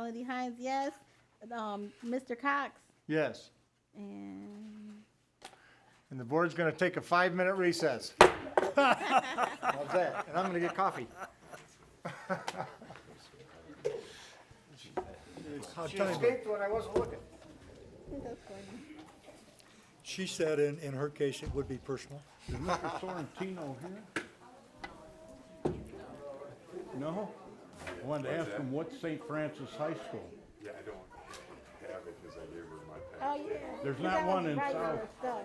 Melody Hines, yes. Mr. Cox, Yes. and And the board's going to take a 5-minute recess. How's that? And I'm going to get coffee. She escaped when I wasn't looking. that's funny. She said in her case, it would be personal. Is Mr. Sorrentino here? No? I wanted to ask him, what's St. Francis High School? Yeah, I don't have it because I gave her my Oh, pen. yeah. There's You not gotta one in write your South. stuff.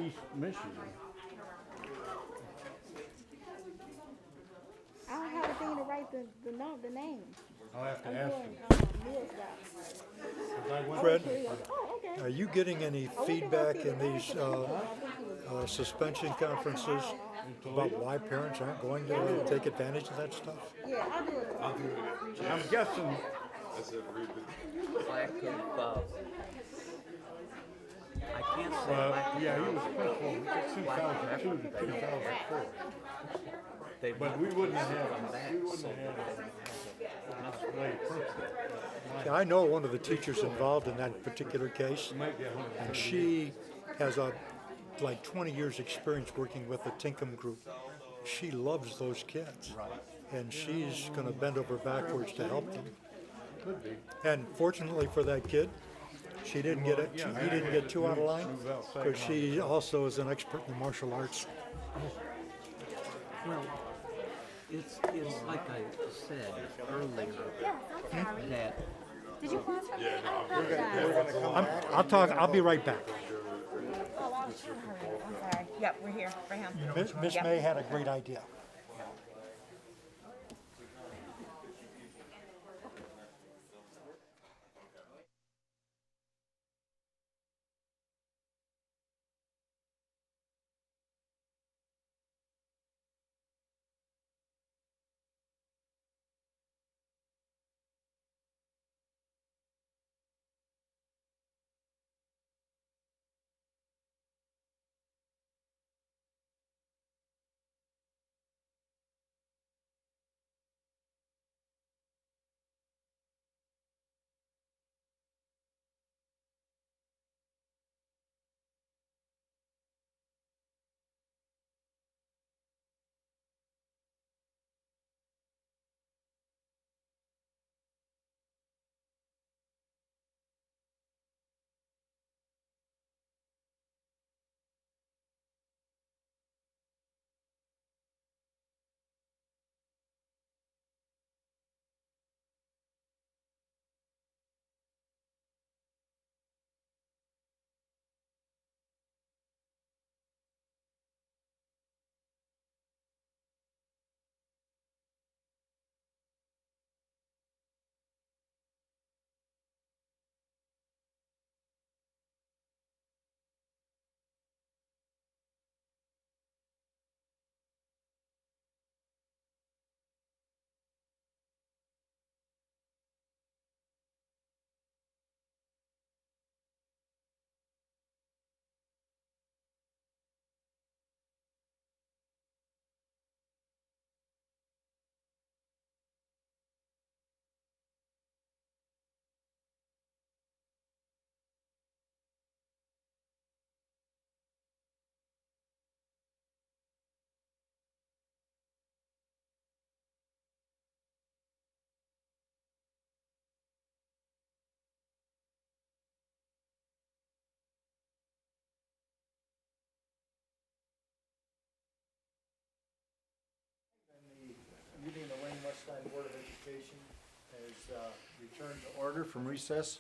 East Michigan. I don't have a thing to write the name. I'll have to I'm ask doing, him. Neil's job. 'Cause I went- Fred, Oh, okay. are you getting any feedback in these suspension conferences about why parents aren't going to take advantage of that stuff? Yeah, I'll do it. I'm guessing, I said, read the, Lack of, I can't say lack of. yeah, he was principal in 2002 to 2004. They've But not we wouldn't have come had, back, we wouldn't so have had a display principal. Yeah, I know one of the teachers involved in that particular case, Might get one. and she has like 20 years experience working with the Tinkham group. She loves those kids. And she's gonna bend over backwards to help them. Could be. And fortunately for that kid, he didn't get too out of line, because she also is an expert in the martial arts. Well, it's like I said earlier, that Did you pause for me? I'll be right back. Oh, I was trying to hurry up. I'm sorry. Yep, we're here for him. Miss Yep. May had a great idea. Meeting of the Wayne Westline Board of Education has returned to order from recess.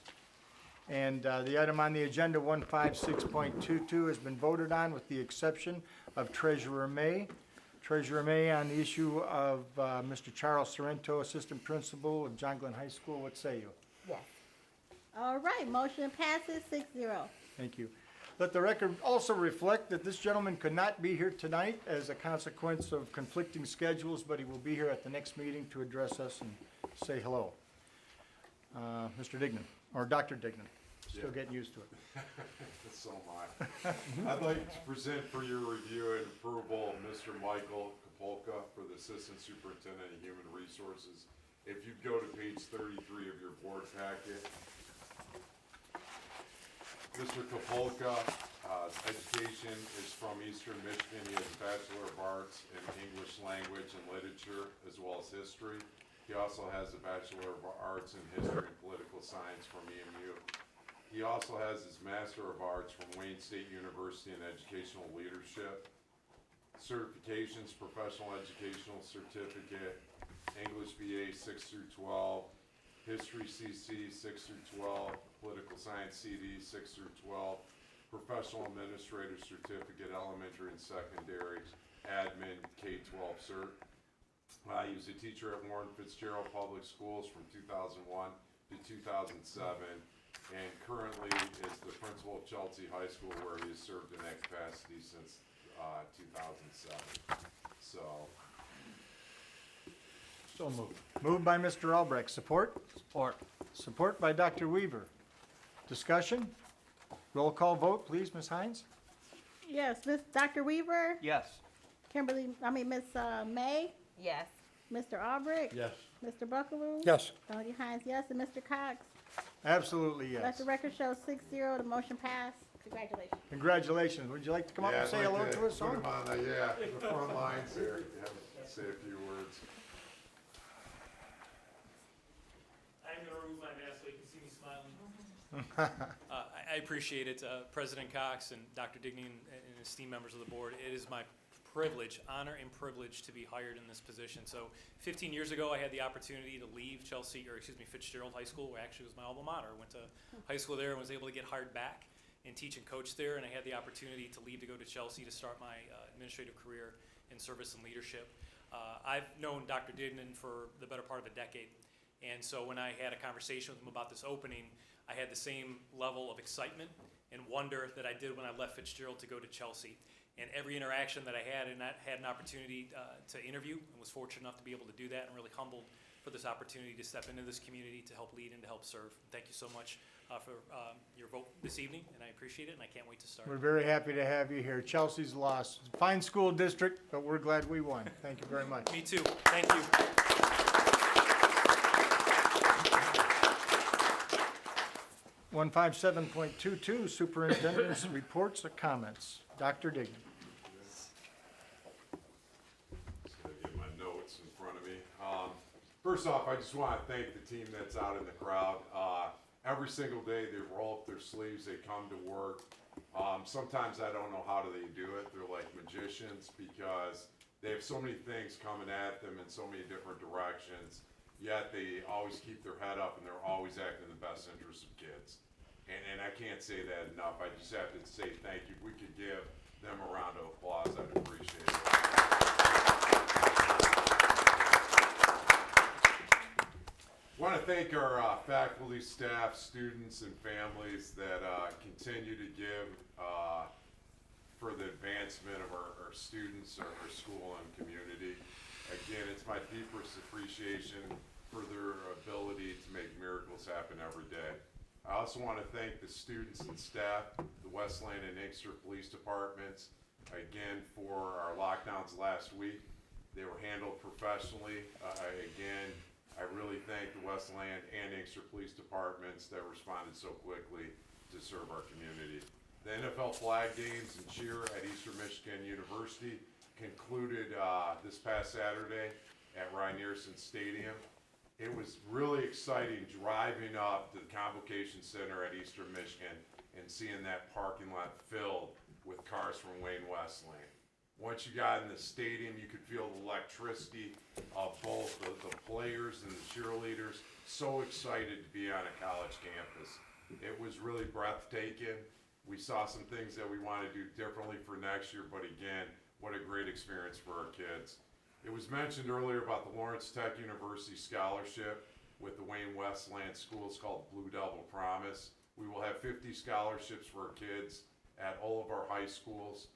And the item on the agenda, 156.22, has been voted on with the exception of Treasurer May. Treasurer May, on the issue of Mr. Charles Sorrento, Assistant Principal of John Glenn High School, what say you? Yes. All right, motion passes 6-0. Thank you. Let the record also reflect that this gentleman could not be here tonight as a consequence of conflicting schedules, but he will be here at the next meeting to address us and say hello. Mr. Dignan, or Dr. Dignan, still getting used to it. so am I. I'd like to present for your review and approval Mr. Michael Kopalka for the Assistant Superintendent of Human Resources If you go to page 33 of your board packet, Mr. Kopalka, education is from Eastern Michigan. He has a Bachelor of Arts in English Language and Literature, as well as History. He also has a Bachelor of Arts in History and Political Science from EMU. He also has his Master of Arts from Wayne State University in Educational Leadership. Certifications, Professional Educational Certificate, English BA 6 through 12, History CC 6 through 12, Political Science CD 6 through 12, Professional Administrator Certificate, Elementary and Secondary, Admin K-12 Cert. He was a teacher at Warren Fitzgerald Public Schools from 2001 to 2007, and currently is the principal of Chelsea High School, where he has served in that capacity since 2007. So moved. Moved by Mr. Albrecht. Support? Support. Support by Dr. Weaver. Discussion? Roll call vote, please, Ms. Hines? Yes, Dr. Weaver, Yes. Miss May, Yes. Mr. Albrecht, Yes. Mr. Buckaroo. Yes. Dr. Hines, yes, and Mr. Cox. Absolutely, Let yes. the record show 6-0, the motion passed. Congratulations. Congratulations. Would you like to come up yeah, and I'd say like hello to us? put all? him on the front lines here. Say a few words. I'm going to remove my mask so you can see me smiling. I appreciate it, President Cox and Dr. Digney and esteemed members of the board. It is my privilege, honor and privilege to be hired in this position. So 15 years ago, I had the opportunity to leave Fitzgerald High School, where actually was my alma mater. I went to high school there and was able to get hired back and teach and coach there. And I had the opportunity to leave to go to Chelsea to start my administrative career in service and leadership. I've known Dr. Dignan for the better part of a decade. And so when I had a conversation with him about this opening, I had the same level of excitement and wonder that I did when I left Fitzgerald to go to Chelsea. And every interaction that I had, and I had an opportunity to interview, and was fortunate enough to be able to do that, and really humbled for this opportunity to step into this community to help lead and to help serve. Thank you so much for your vote this evening, and I appreciate it, and I can't wait to start. We're very happy to have you here. Chelsea's lost. Fine school district, but we're glad we won. Thank you very much. Me too. Thank you. One 157.22, Superintendent's reports or comments. Dr. Dignan. Just gonna get my notes in front of me. First off, I just want to thank the team that's out in the crowd. Every single day, they roll up their sleeves, they come to work. Sometimes I don't know how do they do it. They're like magicians because they have so many things coming at them in so many different directions, yet they always keep their head up and they're always acting in the best interest of kids. And I can't say that enough. I just have to say thank you. If we could give them a round of applause, I'd appreciate it. I want to thank our faculty, staff, students, and families that continue to give for the advancement of our students, our school, and community. Again, it's my deepest appreciation for their ability to make miracles happen every day. I also want to thank the students and staff, the Westland and Inkster Police Departments, again, for our lockdowns last week. They were handled professionally. Again, I really thank the Westland and Inkster Police Departments that responded so quickly to serve our community. The NFL flag games and cheer at Eastern Michigan University concluded this past Saturday at Reinstatement Stadium. It was really exciting driving up to the Convocation Center at Eastern Michigan and seeing that parking lot filled with cars from Wayne Westland. Once you got in the stadium, you could feel the electricity of both the players and the cheerleaders, so excited to be on a college campus. It was really breathtaking. We saw some things that we want to do differently for next year, but again, what a great experience for our kids. It was mentioned earlier about the Lawrence Tech University Scholarship with the Wayne Westland Schools called Blue Devil Promise. We will have 50 scholarships for our kids at all of our high schools,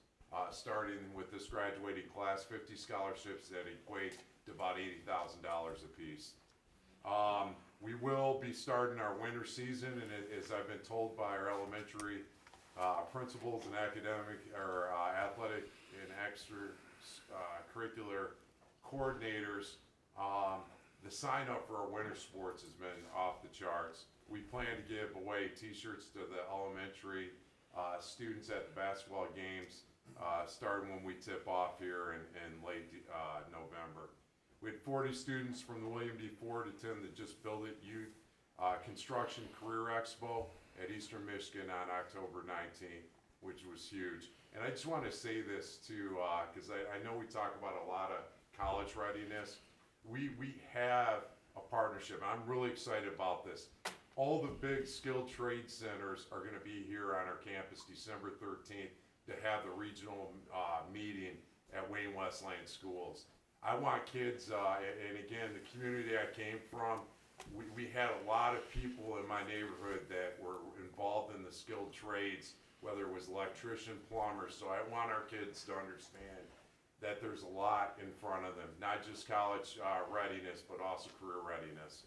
starting with this graduating class, 50 scholarships that equate to about $80,000 a piece. We will be starting our winter season, and as I've been told by our elementary principals and academic or athletic and extracurricular coordinators, the sign up for our winter sports has been off the charts. We plan to give away t-shirts to the elementary students at the basketball games, starting when we tip off here in late November. We had 40 students from the William D. Ford attend the Just Build It Youth Construction Career Expo at Eastern Michigan on October 19th, which was huge. And I just want to say this too, because I know we talk about a lot of college readiness. We have a partnership. I'm really excited about this. All the big skilled trade centers are going to be here on our campus December 13th to have the regional meeting at Wayne Westland Schools. I want kids, and again, the community I came from, we had a lot of people in my neighborhood that were involved in the skilled trades, whether it was electrician, plumber. So I want our kids to understand that there's a lot in front of them, not just college readiness, but also career readiness.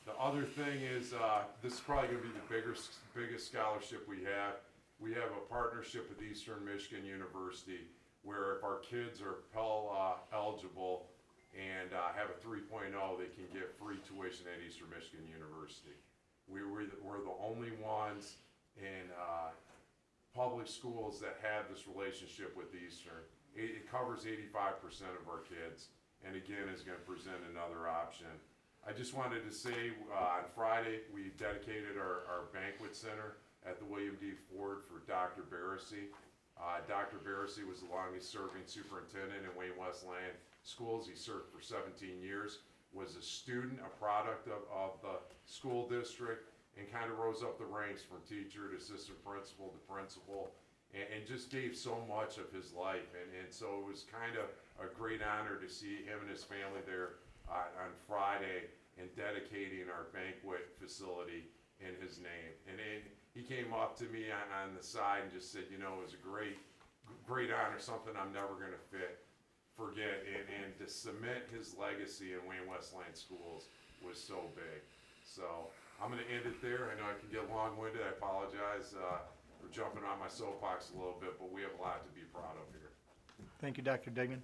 The other thing is, this is probably going to be the biggest scholarship we have. We have a partnership with Eastern Michigan University, where if our kids are Pell eligible and have a 3.0, they can get free tuition at Eastern Michigan University. We're the only ones in public schools that have this relationship with Eastern. It covers 85% of our kids, and again, is going to present another option. I just wanted to say, on Friday, we dedicated our banquet center at the William D. Ford for Dr. Barrissey. Dr. Barrissey was the longest serving superintendent in Wayne Westland Schools. He served for 17 years, was a student, a product of the school district, and kind of rose up the ranks from teacher to assistant principal to principal, and just gave so much of his life. And so it was kind of a great honor to see him and his family there on Friday and dedicating our banquet facility in his name. And he came up to me on the side and just said, you know, it was a great honor, something I'm never going to forget. And to cement his legacy in Wayne Westland Schools was so big. So I'm going to end it there. I know I can get long-winded. I apologize for jumping on my soapbox a little bit, but we have a lot to be proud of here. Thank you, Dr. Dignan.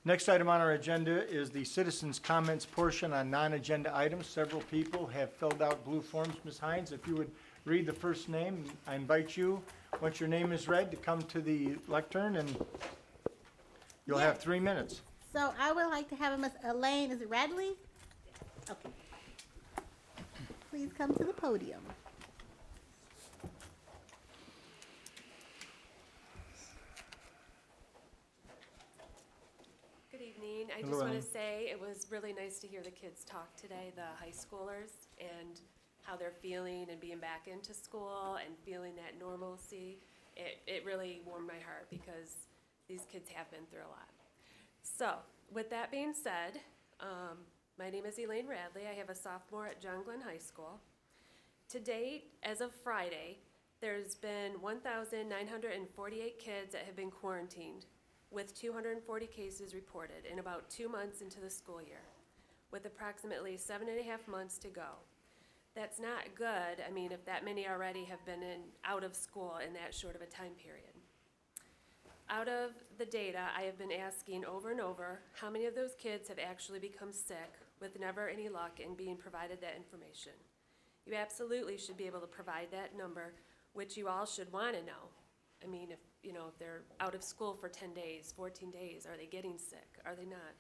Next item on our agenda is the citizens' comments portion on non-agenda items. Several people have filled out blue forms. Ms. Hines, if you would read the first name, I invite you, once your name is read, to come to the lectern, and you'll have 3 minutes. So I would like to have Miss Elaine, is it Radley? Okay. Please come to the podium. Good evening. I Hello, just want Ellen. to say it was really nice to hear the kids talk today, the high schoolers, and how they're feeling and being back into school and feeling that normalcy. It really warmed my heart because these kids have been through a lot. So, with that being said, my name is Elaine Radley. I have a sophomore at John Glenn High School. To date, as of Friday, there's been 1,948 kids that have been quarantined, with 240 cases reported in about 2 months into the school year, with approximately 7.5 months to go. That's not good. I mean, if that many already have been out of school in that short of a time period. Out of the data, I have been asking over and over how many of those kids have actually become sick with never any luck in being provided that information. You absolutely should be able to provide that number, which you all should want to know. I mean, if they're out of school for 10 days, 14 days, are they getting sick? Are they not?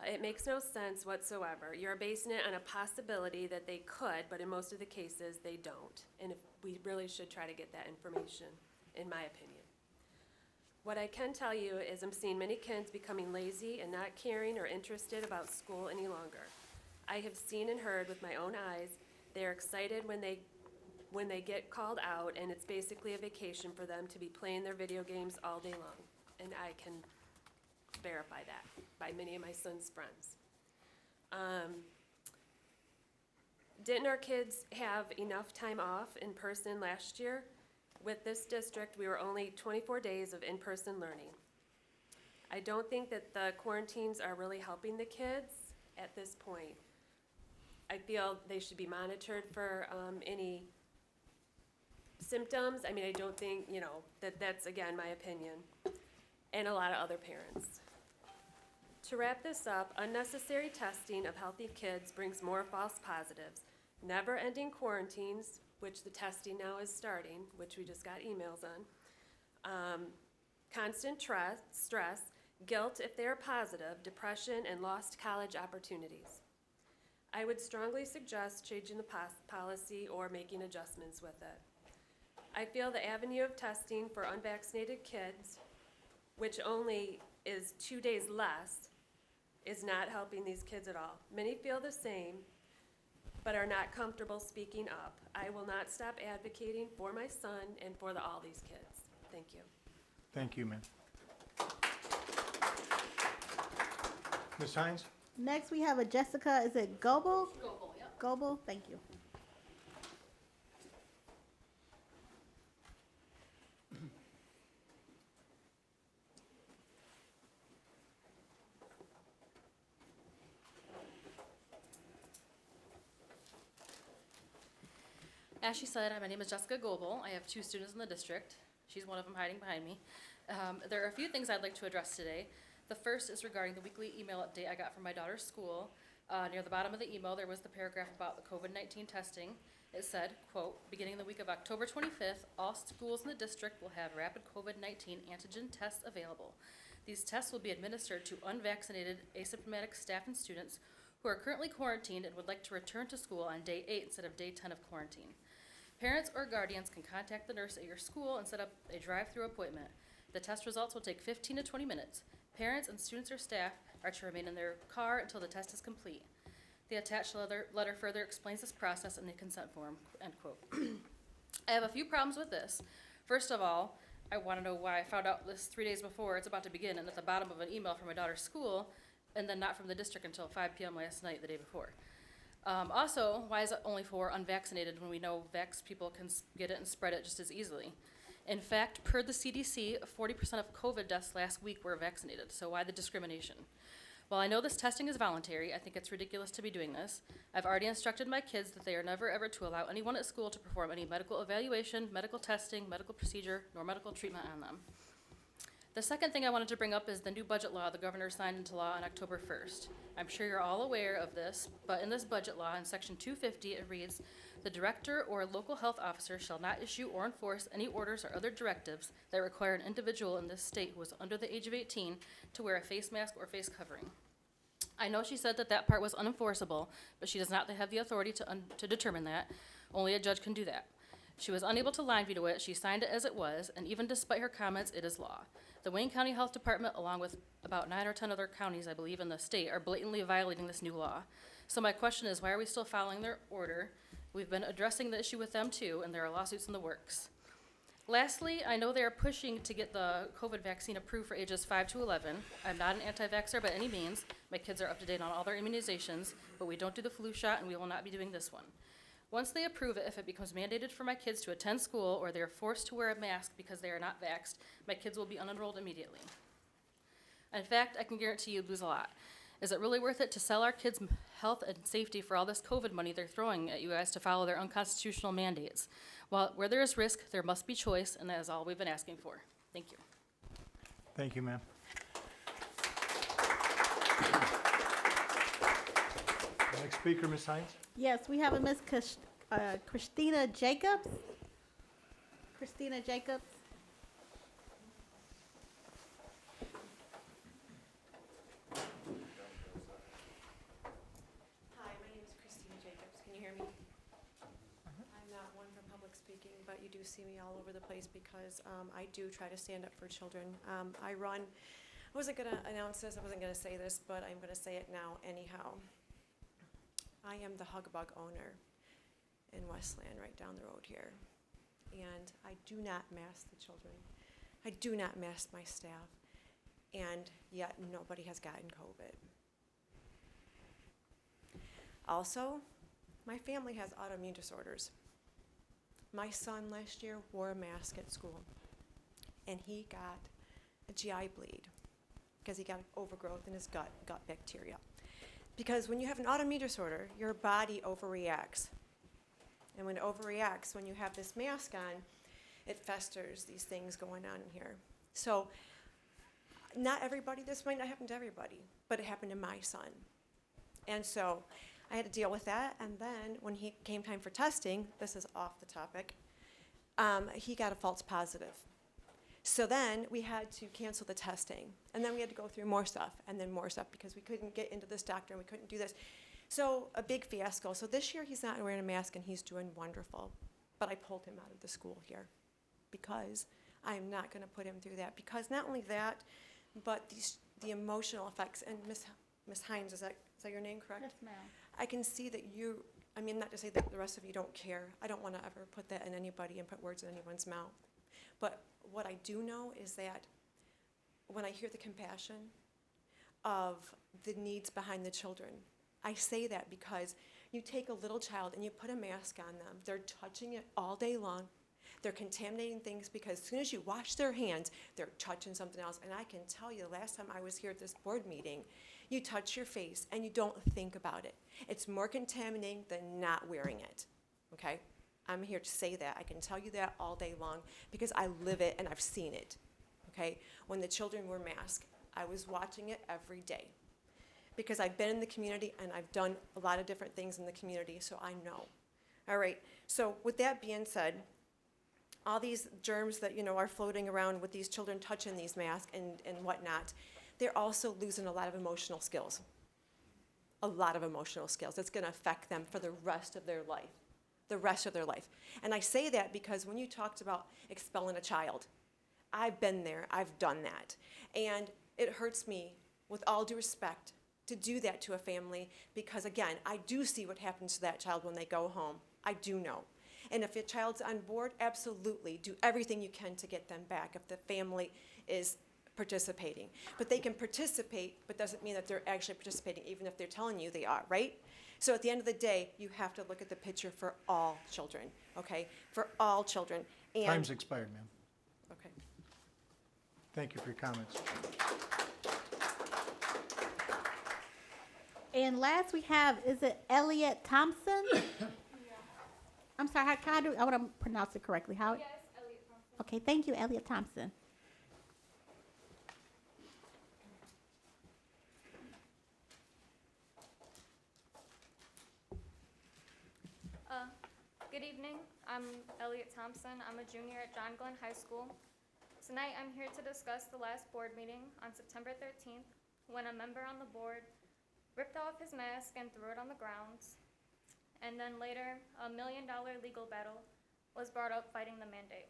It makes no sense whatsoever. You're basing it on a possibility that they could, but in most of the cases, they don't. And if we really should try to get that information, in my opinion. What I can tell you is I'm seeing many kids becoming lazy and not caring or interested about school any longer. I have seen and heard with my own eyes, they're excited when they get called out, and it's basically a vacation for them to be playing their video games all day long. And I can verify that by many of my son's friends. Didn't our kids have enough time off in person last year? With this district, we were only 24 days of in-person learning. I don't think that the quarantines are really helping the kids at this point. I feel they should be monitored for any symptoms. I mean, I don't think, that's, again, my opinion. and a lot of other parents. To wrap this up, unnecessary testing of healthy kids brings more false positives, never-ending quarantines, which the testing now is starting, which we just got emails on, constant stress, guilt if they are positive, depression, and lost college opportunities. I would strongly suggest changing the policy or making adjustments with it. I feel the avenue of testing for unvaccinated kids, which only is 2 days less, is not helping these kids at all. Many feel the same, but are not comfortable speaking up. I will not stop advocating for my son and for all these kids. Thank you. Thank you, ma'am. Ms. Hines? Next, we have a Jessica, is it Goebel? Goebel, yep. Goebel, thank you. As she said, my name is Jessica Goebel. I have 2 students in the district. She's one of them hiding behind me. There are a few things I'd like to address today. The first is regarding the weekly email update I got from my daughter's school. Near the bottom of the email, there was the paragraph about the COVID-19 testing. It said, quote, beginning the week of October 25th, all schools in the district will have rapid COVID-19 antigen tests available. These tests will be administered to unvaccinated, asymptomatic staff and students who are currently quarantined and would like to return to school on day 8 instead of day 10 of quarantine. Parents or guardians can contact the nurse at your school and set up a drive-through appointment. The test results will take 15 to 20 minutes. Parents and students or staff are to remain in their car until the test is complete. The attached letter further explains this process in the consent form, end quote. I have a few problems with this. First of all, I want to know why I found out this 3 days before it's about to begin and at the bottom of an email from my daughter's school, and then not from the district until 5 p.m. last night, the day before. Also, why is it only for unvaccinated when we know vax people can get it and spread it just as easily? In fact, per the CDC, 40% of COVID deaths last week were vaccinated, so why the discrimination? While I know this testing is voluntary, I think it's ridiculous to be doing this. I've already instructed my kids that they are never ever to allow anyone at school to perform any medical evaluation, medical testing, medical procedure, nor medical treatment on them. The second thing I wanted to bring up is the new budget law the governor signed into law on October 1st. I'm sure you're all aware of this, but in this budget law, in section 250, it reads, the director or local health officer shall not issue or enforce any orders or other directives that require an individual in this state who is under the age of 18 to wear a face mask or face covering. I know she said that that part was unenforceable, but she does not have the authority to determine that. Only a judge can do that. She was unable to line veto it, she signed it as it was, and even despite her comments, it is law. The Wayne County Health Department, along with about 9 or 10 other counties, I believe, in the state, are blatantly violating this new law. So my question is, why are we still following their order? We've been addressing the issue with them too, and there are lawsuits in the works. Lastly, I know they are pushing to get the COVID vaccine approved for ages 5 to 11. I'm not an anti-vaxxer by any means. My kids are up to date on all their immunizations, but we don't do the flu shot, and we will not be doing this one. Once they approve it, if it becomes mandated for my kids to attend school or they are forced to wear a mask because they are not vaxxed, my kids will be unenrolled immediately. In fact, I can guarantee you'd lose a lot. Is it really worth it to sell our kids' health and safety for all this COVID money they're throwing at you guys to follow their unconstitutional mandates? Well, where there is risk, there must be choice, and that is all we've been asking for. Thank you. Thank you, ma'am. Next speaker, Ms. Hines. Yes, we have a Miss Christina Jacobs. Christina Jacobs. Hi, my name is Christina Jacobs. Can you hear me? I'm not one for public speaking, but you do see me all over the place because I do try to stand up for children. I wasn't going to announce this, I wasn't going to say this, but I'm going to say it now anyhow. I am the Hug Bug owner in Westland, right down the road here. And I do not mask the children. I do not mask my staff. And yet nobody has gotten COVID. Also, my family has autoimmune disorders. My son last year wore a mask at school. And he got a GI bleed because he got overgrowth in his gut bacteria. Because when you have an autoimmune disorder, your body overreacts. And when it overreacts, when you have this mask on, it festers these things going on in here. So not everybody, this might not happen to everybody, but it happened to my son. And so I had to deal with that. And then when he came time for testing, this is off the topic, he got a false positive. So then we had to cancel the testing. And then we had to go through more stuff and then more stuff because we couldn't get into this doctor and we couldn't do this. So a big fiasco. So this year he's not wearing a mask and he's doing wonderful. But I pulled him out of the school here because I'm not going to put him through that. Because not only that, but the emotional effects. And Miss Hines, is that your name correct? Yes, ma'am. I can see that you, I mean, not to say that the rest of you don't care. I don't want to ever put that in anybody and put words in anyone's mouth. But what I do know is that when I hear the compassion of the needs behind the children, I say that because you take a little child and you put a mask on them. They're touching it all day long. They're contaminating things because as soon as you wash their hands, they're touching something else. And I can tell you, the last time I was here at this board meeting, you touch your face and you don't think about it. It's more contaminating than not wearing it, okay? I'm here to say that. I can tell you that all day long because I live it and I've seen it, okay? When the children were masked, I was watching it every day because I've been in the community and I've done a lot of different things in the community, so I know. All right, so with that being said, all these germs that, are floating around with these children touching these masks and whatnot, they're also losing a lot of emotional skills. A lot of emotional skills. It's gonna affect them for the rest of their life. The rest of their life. And I say that because when you talked about expelling a child, I've been there, I've done that. And it hurts me, with all due respect, to do that to a family because, again, I do see what happens to that child when they go home. I do know. And if a child's on board, absolutely, do everything you can to get them back if the family is participating. But they can participate, but doesn't mean that they're actually participating, even if they're telling you they are, right? So at the end of the day, you have to look at the picture for all children, okay? For all children. And Time's expired, ma'am. okay. Thank you for your comments. And last we have, is it Elliot Thompson? I'm sorry, I want to pronounce it correctly. How? Yes, Elliot Thompson. Okay, thank you, Elliot Thompson. Good evening. I'm Elliot Thompson. I'm a junior at John Glenn High School. Tonight, I'm here to discuss the last board meeting on September 13th, when a member on the board ripped off his mask and threw it on the grounds. And then later, a $1 million legal battle was brought up fighting the mandate.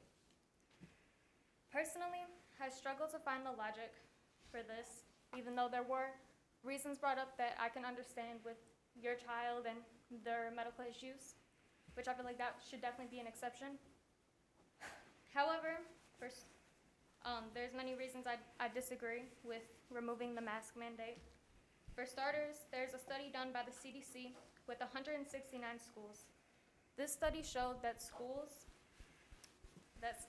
Personally, I struggle to find the logic for this, even though there were reasons brought up that I can understand with your child and their medical issues, which I feel like that should definitely be an exception. However, there's many reasons I disagree with removing the mask mandate. For starters, there's a study done by the CDC with 169 schools. This study showed that schools that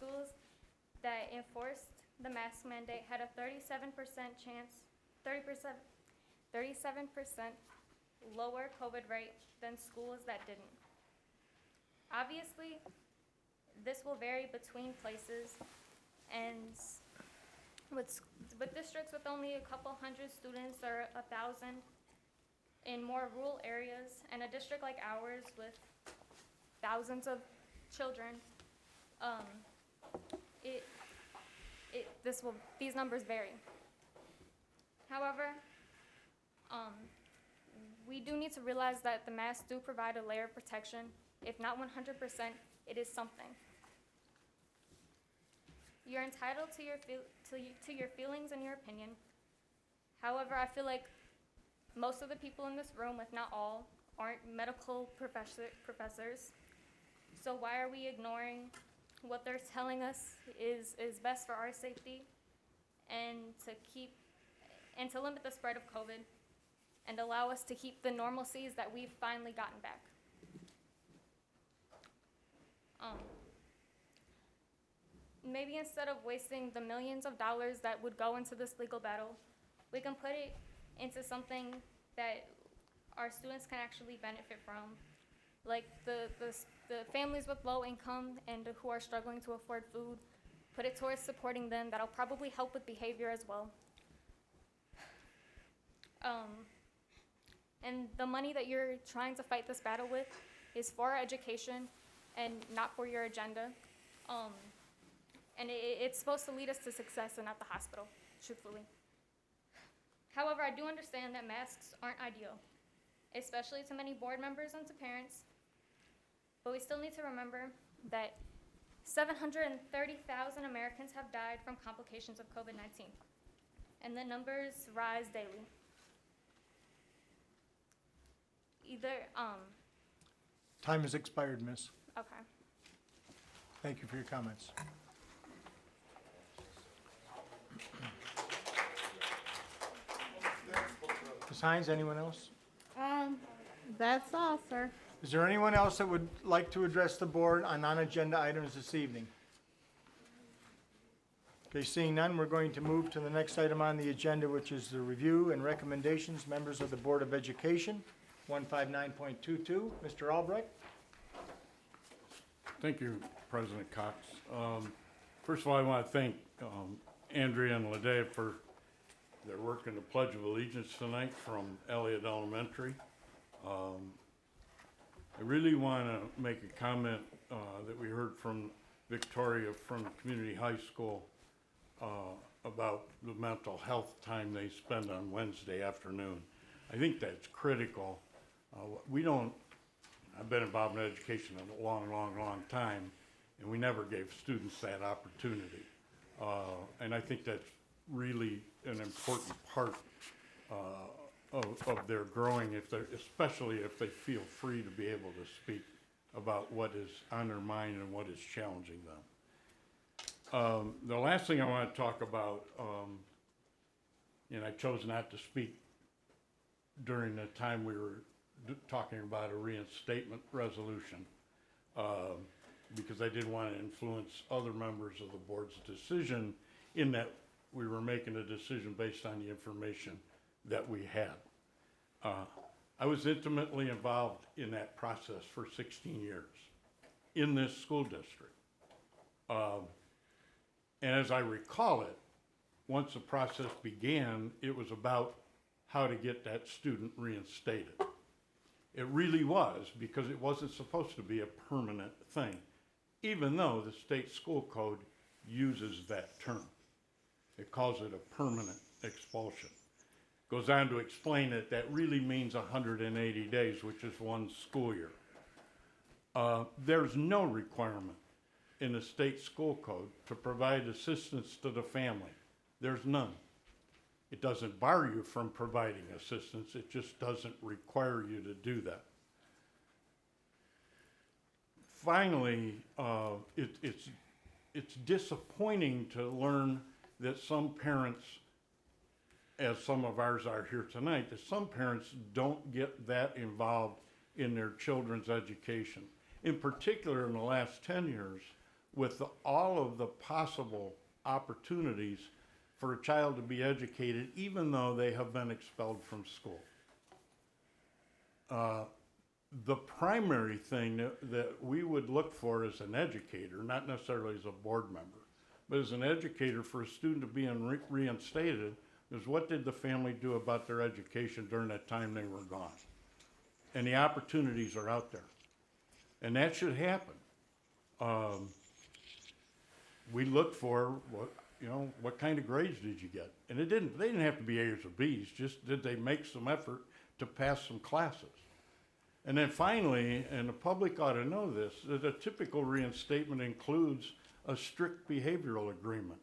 enforced the mask mandate had a 37% lower COVID rate than schools that didn't. Obviously, this will vary between places, and with districts with only a couple hundred students or 1,000 in more rural areas, and a district like ours with thousands of children, these numbers vary. However, we do need to realize that the masks do provide a layer of protection. If not 100%, it is something. You're entitled to your feelings and your opinion. However, I feel like most of the people in this room, if not all, aren't medical professors. So why are we ignoring what they're telling us is best for our safety and to limit the spread of COVID and allow us to keep the normalcies that we've finally gotten back? Maybe instead of wasting the millions of dollars that would go into this legal battle, we can put it into something that our students can actually benefit from, like the families with low income and who are struggling to afford food. Put it towards supporting them. That'll probably help with behavior as well. And the money that you're trying to fight this battle with is for our education and not for your agenda. And it's supposed to lead us to success and not the hospital, truthfully. However, I do understand that masks aren't ideal, especially to many board members and to parents. But we still need to remember that 730,000 Americans have died from complications of COVID-19, and the numbers rise daily. Time has expired, miss. Okay. Thank you for your comments. Ms. Hines, anyone else? That's all, sir. Is there anyone else that would like to address the board on non-agenda items this evening? Okay, seeing none, we're going to move to the next item on the agenda, which is the review and recommendations, members of the Board of Education, 159.22. Mr. Albrecht? Thank you, President Cox. First of all, I want to thank Andrea and Lede for their work in the Pledge of Allegiance tonight from Elliott Elementary. I really want to make a comment that we heard from Victoria from Community High School about the mental health time they spend on Wednesday afternoon. I think that's critical. I've been involved in education a long, long, long time, and we never gave students that opportunity. And I think that's really an important part of their growing, especially if they feel free to be able to speak about what is on their mind and what is challenging them. The last thing I want to talk about, and I chose not to speak during the time we were talking about a reinstatement resolution, because I didn't want to influence other members of the board's decision, in that we were making a decision based on the information that we had. I was intimately involved in that process for 16 years in this school district. And as I recall it, once the process began, it was about how to get that student reinstated. It really was, because it wasn't supposed to be a permanent thing, even though the state school code uses that term. It calls it a permanent expulsion. Goes on to explain that that really means 180 days, which is one school year. There's no requirement in the state school code to provide assistance to the family. There's none. It doesn't bar you from providing assistance, it just doesn't require you to do that. Finally, it's disappointing to learn that some parents, as some of ours are here tonight, that some parents don't get that involved in their children's education. In particular, in the last 10 years, with all of the possible opportunities for a child to be educated, even though they have been expelled from school. The primary thing that we would look for as an educator, not necessarily as a board member, but as an educator, for a student to be reinstated, is what did the family do about their education during that time they were gone? And the opportunities are out there. And that should happen. We look for what kind of grades did you get? And they didn't have to be A's or B's, just did they make some effort to pass some classes? And then finally, and the public ought to know this, that a typical reinstatement includes a strict behavioral agreement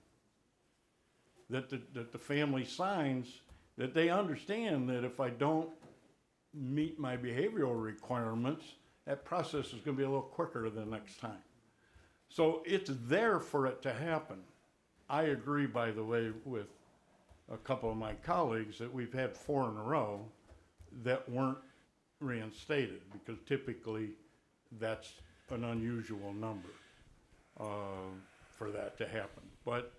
that the family signs, that they understand that if I don't meet my behavioral requirements, that process is going to be a little quicker the next time. So it's there for it to happen. I agree, by the way, with a couple of my colleagues that we've had 4 in a row that weren't reinstated, because typically that's an unusual number for that to happen. But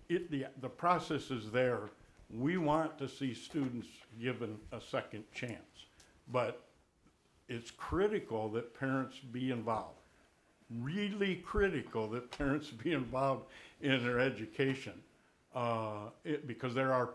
the process is there. We want to see students given a second chance, but it's critical that parents be involved. Really critical that parents be involved in their education, because they're our